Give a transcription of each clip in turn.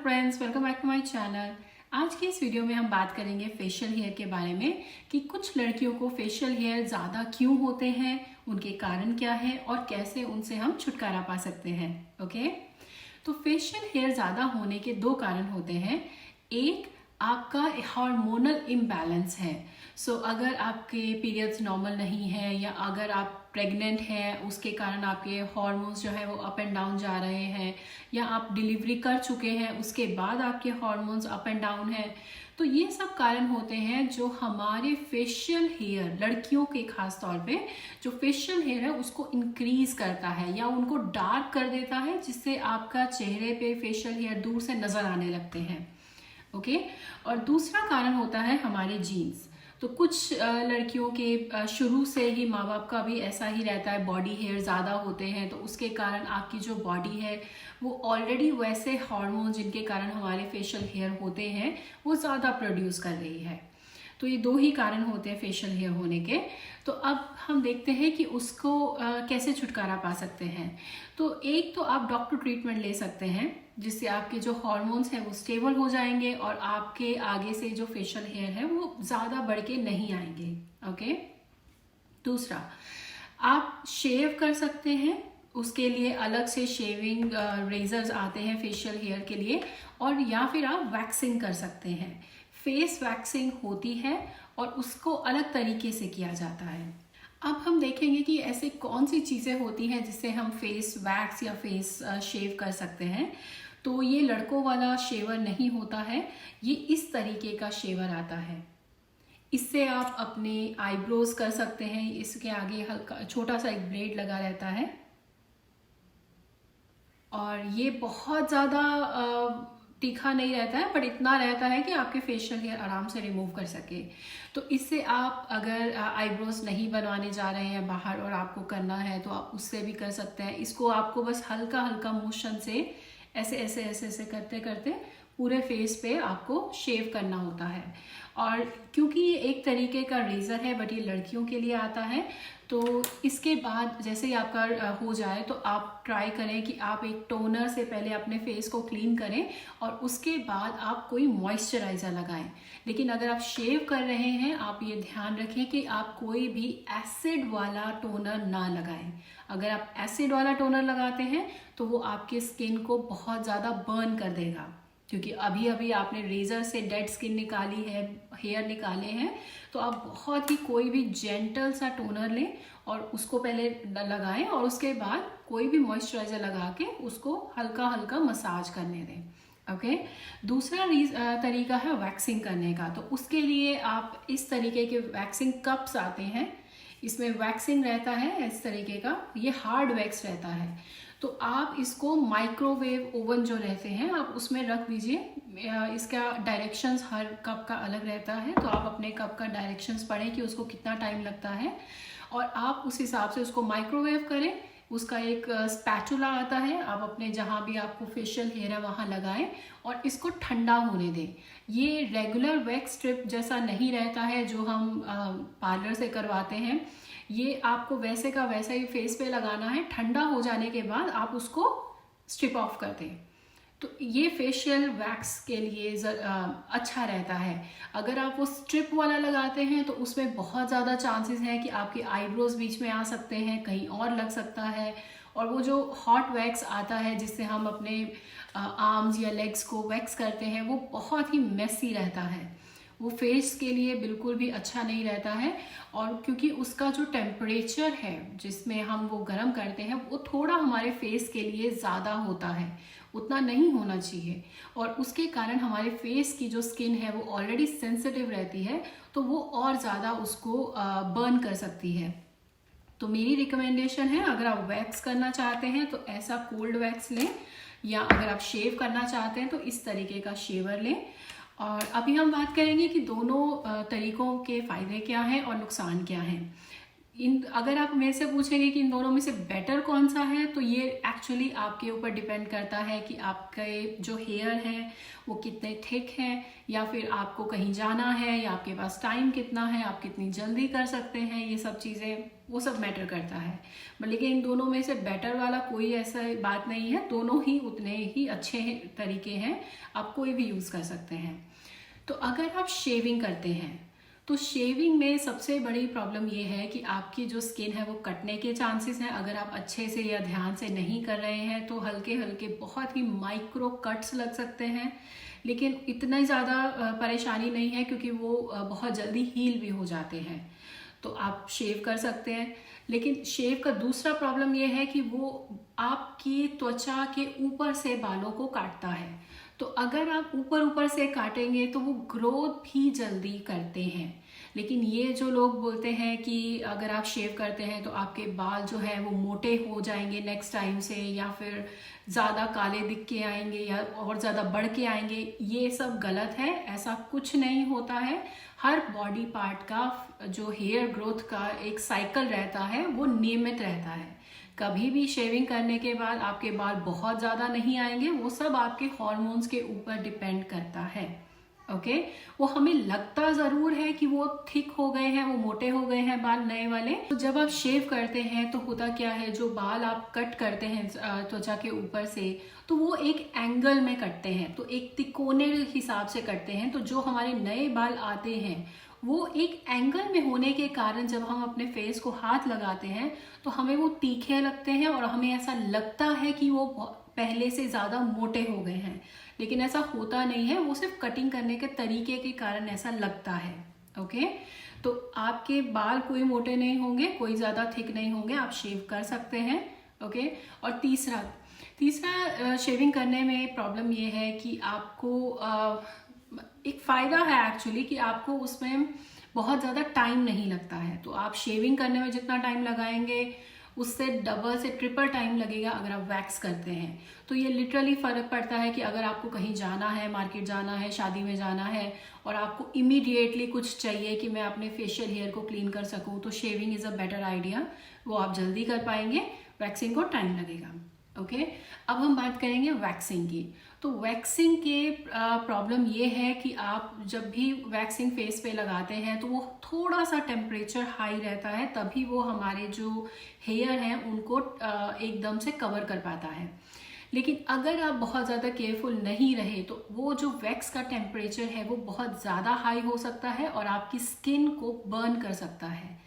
Friends, welcome back to my channel. आज की इस वीडियो में हम बात करेंगे फेशियल हेयर के बारे में कि कुछ लड़कियों को फेशियल हेयर ज़्यादा क्यों होते हैं, उनके कारण क्या है और कैसे उनसे हम छुटकारा पा सकते हैं। ओके, तो फेशियल हेयर ज़्यादा होने के दो कारण होते हैं। एक, आपका हार्मोनल इम्बैलेंस है। अगर आपके पीरियड्स नॉर्मल नहीं है या अगर आप प्रेग्नेंट हैं उसके कारण आपके हार्मोन्स जो है वो अप एंड डाउन जा रहे हैं, या आप डिलीवरी कर चुके हैं उसके बाद आपके हार्मोन्स अप एंड डाउन है, तो ये सब कारण होते हैं जो हमारे फेशियल हेयर, लड़कियों के खास तौर पे जो फेशियल हेयर है उसको इंक्रीज करता है या उनको डार्क कर देता है, जिससे आपका चेहरे पे फेशियल हेयर दूर से नजर आने लगते हैं। ओके, और दूसरा कारण होता है हमारे जीन्स। तो कुछ लड़कियों के शुरू से ही माँ बाप का भी ऐसा ही रहता है, बॉडी हेयर ज़्यादा होते हैं, तो उसके कारण आपकी जो बॉडी है वो ऑलरेडी वैसे हार्मोन जिनके कारण हमारे फेशियल हेयर होते हैं वो ज़्यादा प्रोड्यूस कर रही है। तो ये दो ही कारण होते हैं फेशियल हेयर होने के। तो अब हम देखते हैं कि उसको कैसे छुटकारा पा सकते हैं। तो एक तो आप डॉक्टर ट्रीटमेंट ले सकते हैं, जिससे आपके जो हार्मोन्स हैं वो स्टेबल हो जाएंगे और आपके आगे से जो फेशियल हेयर है वो ज़्यादा बढ़ के नहीं आएंगे। ओके, दूसरा, आप शेव कर सकते हैं, उसके लिए अलग से शेविंग रेजर्स आते हैं फेशियल हेयर के लिए, और या फिर आप वैक्सिंग कर सकते हैं। फेस वैक्सिंग होती है और उसको अलग तरीके से किया जाता है। अब हम देखेंगे कि ऐसे कौन सी चीज़ें होती हैं जिससे हम फेस वैक्स या फेस शेव कर सकते हैं। तो ये लड़कों वाला शेवर नहीं होता है, ये इस तरीके का शेवर आता है। इससे आप अपने आईब्रोज कर सकते हैं। इसके आगे हल्का छोटा सा एक ब्लेड लगा रहता है और ये बहुत ज़्यादा तीखा नहीं रहता है, बट इतना रहता है कि आपके फेशियल हेयर आराम से रिमूव कर सके। तो इससे आप अगर आईब्रोज नहीं बनवाने जा रहे हैं बाहर और आपको करना है तो आप उससे भी कर सकते हैं। इसको आपको बस हल्का हल्का मोशन से ऐसे ऐसे ऐसे ऐसे करते करते पूरे फेस पे आपको शेव करना होता है। और क्योंकि ये एक तरीके का रेज़र है बट ये लड़कियों के लिए आता है, तो इसके बाद जैसे ही आपका हो जाए तो आप ट्राई करें कि आप एक टोनर से पहले अपने फेस को क्लीन करें और उसके बाद आप कोई मॉइस्चराइज़र लगाएं। लेकिन अगर आप शेव कर रहे हैं, आप ये ध्यान रखें कि आप कोई भी एसिड वाला टोनर ना लगाएं। अगर आप एसिड वाला टोनर लगाते हैं तो वो आपके स्किन को बहुत ज़्यादा बर्न कर देगा, क्योंकि अभी अभी आपने रेज़र से डेड स्किन निकाली है, हेयर निकाले हैं। तो आप बहुत ही कोई भी जेंटल सा टोनर लें और उसको पहले लगाएं और उसके बाद कोई भी मॉइस्चराइज़र लगा के उसको हल्का हल्का मसाज करने दें। ओके, दूसरा तरीका है वैक्सिंग करने का। तो उसके लिए आप इस तरीके के वैक्सिंग कप्स आते हैं, इसमें वैक्सिंग रहता है इस तरीके का, ये हार्ड वैक्स रहता है। तो आप इसको माइक्रोवेव ओवन जो रहते हैं आप उसमें रख दीजिए। इसका डायरेक्शंस हर कप का अलग रहता है, तो आप अपने कप का डायरेक्शंस पढ़ें कि उसको कितना टाइम लगता है और आप उस हिसाब से उसको माइक्रोवेव करें। उसका एक स्पैचुला आता है, आप अपने जहाँ भी आपको फेशियल हेयर है वहाँ लगाएं और इसको ठंडा होने दें। ये रेगुलर वैक्स स्ट्रिप जैसा नहीं रहता है जो हम पार्लर से करवाते हैं। ये आपको वैसे का वैसा ही फेस पे लगाना है। ठंडा हो जाने के बाद आप उसको स्ट्रिप ऑफ कर दें। तो ये फेशियल वैक्स के लिए अच्छा रहता है। अगर आप वो स्ट्रिप वाला लगाते हैं तो उसमें बहुत ज़्यादा चांसेस हैं कि आपके आईब्रोज बीच में आ सकते हैं, कहीं और लग सकता है। और वो जो हॉट वैक्स आता है जिससे हम अपने आर्म्स या लेग्स को वैक्स करते हैं, वो बहुत ही मेसी रहता है, वो फेस के लिए बिल्कुल भी अच्छा नहीं रहता है। और क्योंकि उसका जो टेम्परेचर है जिसमें हम वो गर्म करते हैं वो थोड़ा हमारे फेस के लिए ज़्यादा होता है, उतना नहीं होना चाहिए। और उसके कारण हमारे फेस की जो स्किन है वो ऑलरेडी सेंसिटिव रहती है, तो वो और ज़्यादा उसको बर्न कर सकती है। तो मेरी रिकमेंडेशन है, अगर आप वैक्स करना चाहते हैं तो ऐसा कोल्ड वैक्स लें, या अगर आप शेव करना चाहते हैं तो इस तरीके का शेवर लें। और अभी हम बात करेंगे कि दोनों तरीकों के फ़ायदे क्या हैं और नुकसान क्या हैं। अगर आप मेरे से पूछेंगे कि इन दोनों में से बेटर कौन सा है, तो ये एक्चुअली आपके ऊपर डिपेंड करता है कि आपके जो हेयर हैं वो कितने थिक हैं, या फिर आपको कहीं जाना है, या आपके पास टाइम कितना है, आप कितनी जल्दी कर सकते हैं, ये सब चीज़ें वो सब मैटर करता है। लेकिन इन दोनों में से बेटर वाला कोई ऐसा बात नहीं है, दोनों ही उतने ही अच्छे तरीके हैं, आप कोई भी यूज़ कर सकते हैं। तो अगर आप शेविंग करते हैं तो शेविंग में सबसे बड़ी प्रॉब्लम ये है कि आपकी जो स्किन है वो कटने के चांसेस हैं। अगर आप अच्छे से या ध्यान से नहीं कर रहे हैं तो हल्के हल्के बहुत ही माइक्रो कट्स लग सकते हैं, लेकिन इतना ज़्यादा परेशानी नहीं है क्योंकि वो बहुत जल्दी हील भी हो जाते हैं, तो आप शेव कर सकते हैं। लेकिन शेव का दूसरा प्रॉब्लम ये है कि वो आपकी त्वचा के ऊपर से बालों को काटता है। तो अगर आप ऊपर ऊपर से काटेंगे तो वो ग्रोथ भी जल्दी करते हैं। लेकिन ये जो लोग बोलते हैं कि अगर आप शेव करते हैं तो आपके बाल जो है वो मोटे हो जाएंगे नेक्स्ट टाइम से, या फिर ज़्यादा काले दिख के आएंगे, या और ज़्यादा बढ़ के आएंगे, ये सब गलत है। ऐसा कुछ नहीं होता है। हर बॉडी पार्ट का जो हेयर ग्रोथ का एक साइकिल रहता है वो नियमित रहता है। कभी भी शेविंग करने के बाद आपके बाल बहुत ज़्यादा नहीं आएंगे, वो सब आपके हॉर्मोन्स के ऊपर डिपेंड करता है। ओके, वो हमें लगता ज़रूर है कि वो थिक हो गए हैं, वो मोटे हो गए हैं बाल नए वाले। तो जब आप शेव करते हैं तो होता क्या है, जो बाल आप कट करते हैं त्वचा के ऊपर से, तो वो एक एंगल में कटते हैं, तो एक तिकोने हिसाब से कटते हैं। तो जो हमारे नए बाल आते हैं वो एक एंगल में होने के कारण जब हम अपने फेस को हाथ लगाते हैं तो हमें वो तीखे लगते हैं और हमें ऐसा लगता है कि वो पहले से ज़्यादा मोटे हो गए हैं, लेकिन ऐसा होता नहीं है। वो सिर्फ कटिंग करने के तरीके के कारण ऐसा लगता है। ओके, तो आपके बाल कोई मोटे नहीं होंगे, कोई ज़्यादा थिक नहीं होंगे, आप शेव कर सकते हैं। ओके, और तीसरा शेविंग करने में प्रॉब्लम ये है कि आपको एक फ़ायदा है एक्चुअली कि आपको उसमें बहुत ज़्यादा टाइम नहीं लगता है। तो आप शेविंग करने में जितना टाइम लगाएंगे उससे डबल से ट्रिपल टाइम लगेगा अगर आप वैक्स करते हैं। तो ये लिटरली फ़र्क पड़ता है कि अगर आपको कहीं जाना है, मार्केट जाना है, शादी में जाना है, और आपको इमीडिएटली कुछ चाहिए कि मैं अपने फेशियल हेयर को क्लीन कर सकूं, तो shaving is a better idea. वो आप जल्दी कर पाएंगे, वैक्सिंग को टाइम लगेगा। ओके, अब हम बात करेंगे वैक्सिंग की। तो वैक्सिंग के प्रॉब्लम ये है कि आप जब भी वैक्सिंग फेस पे लगाते हैं तो वो थोड़ा सा टेम्परेचर हाई रहता है, तभी वो हमारे जो हेयर हैं उनको एकदम से कवर कर पाता है। लेकिन अगर आप बहुत ज़्यादा केयरफुल नहीं रहे तो वो जो वैक्स का टेम्परेचर है वो बहुत ज़्यादा हाई हो सकता है और आपकी स्किन को बर्न कर सकता है।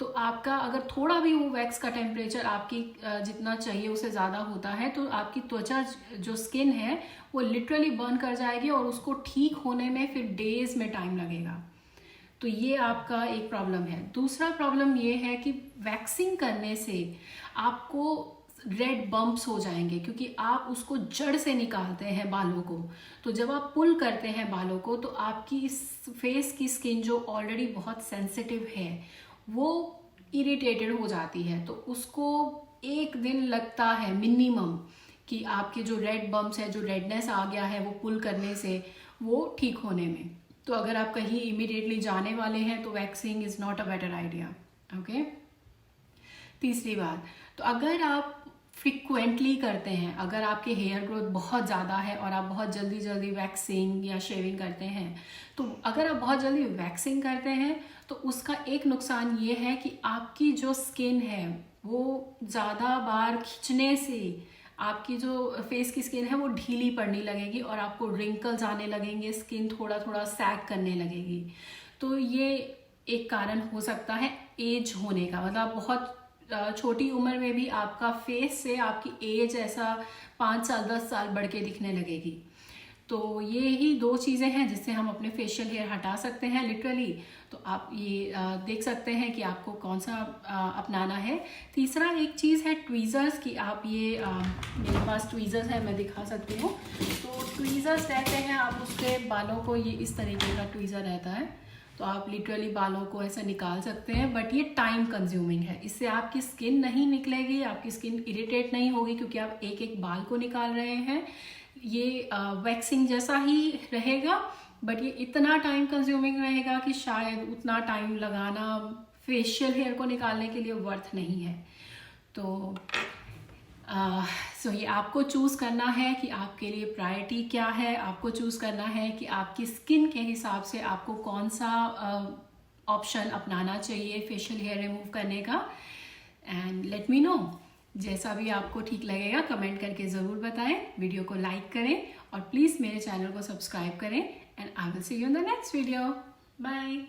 तो आपका अगर थोड़ा भी वो वैक्स का टेम्परेचर आपकी जितना चाहिए उससे ज़्यादा होता है तो आपकी त्वचा जो स्किन है वो लिटरली बर्न कर जाएगी और उसको ठीक होने में फिर डेज में टाइम लगेगा। तो ये आपका एक प्रॉब्लम है। दूसरा प्रॉब्लम ये है कि वैक्सिंग करने से आपको रेड बम्प्स हो जाएंगे क्योंकि आप उसको जड़ से निकालते हैं बालों को। तो जब आप पुल करते हैं बालों को तो आपकी फेस की स्किन जो ऑलरेडी बहुत सेंसिटिव है वो इरिटेटेड हो जाती है, तो उसको एक दिन लगता है मिनिमम कि आपके जो रेड बम्प्स है, जो रेडनेस आ गया है वो पुल करने से, वो ठीक होने में। तो अगर आप कहीं इमीडिएटली जाने वाले हैं तो waxing is not a better idea. Okay, तीसरी बात, तो अगर आप फ्रिक्वेंटली करते हैं, अगर आपके हेयर ग्रोथ बहुत ज़्यादा है और आप बहुत जल्दी जल्दी वैक्सिंग या शेविंग करते हैं, तो अगर आप बहुत जल्दी वैक्सिंग करते हैं तो उसका एक नुकसान ये है कि आपकी जो स्किन है वो ज़्यादा बार खींचने से आपकी जो फेस की स्किन है वो ढीली पड़ने लगेगी और आपको रिंकल्स आने लगेंगे, स्किन थोड़ा थोड़ा सैग करने लगेगी। तो ये एक कारण हो सकता है एज होने का, मतलब बहुत छोटी उम्र में भी आपका फेस से आपकी एज ऐसा 5 साल 10 साल बढ़ के दिखने लगेगी। तो ये ही दो चीज़ें हैं जिससे हम अपने फेशियल हेयर हटा सकते हैं लिटरली। तो आप ये देख सकते हैं कि आपको कौन सा अपनाना है। तीसरा एक चीज़ है ट्वीज़र्स की। आप ये मेरे पास ट्वीज़र्स है, मैं दिखा सकती हूँ। तो ट्वीज़र्स रहते हैं, आप उसके बालों को, ये इस तरीके का ट्वीज़र रहता है, तो आप लिटरली बालों को ऐसा निकाल सकते हैं, बट ये टाइम कंज्यूमिंग है। इससे आपकी स्किन नहीं निकलेगी, आपकी स्किन इरिटेट नहीं होगी क्योंकि आप एक एक बाल को निकाल रहे हैं। ये वैक्सिंग जैसा ही रहेगा, बट ये इतना टाइम कंज्यूमिंग रहेगा कि शायद उतना टाइम लगाना फेशियल हेयर को निकालने के लिए वर्थ नहीं है। तो सो ये आपको चूज़ करना है कि आपके लिए प्रायोरिटी क्या है। आपको चूज़ करना है कि आपकी स्किन के हिसाब से आपको कौन सा ऑप्शन अपनाना चाहिए फेशियल हेयर रिमूव करने का। एंड लेट मी नो, जैसा भी आपको ठीक लगेगा कमेंट करके ज़रूर बताएं। वीडियो को लाइक करें और प्लीज़ मेरे चैनल को सब्सक्राइब करें। And I will see you in the next video. Bye.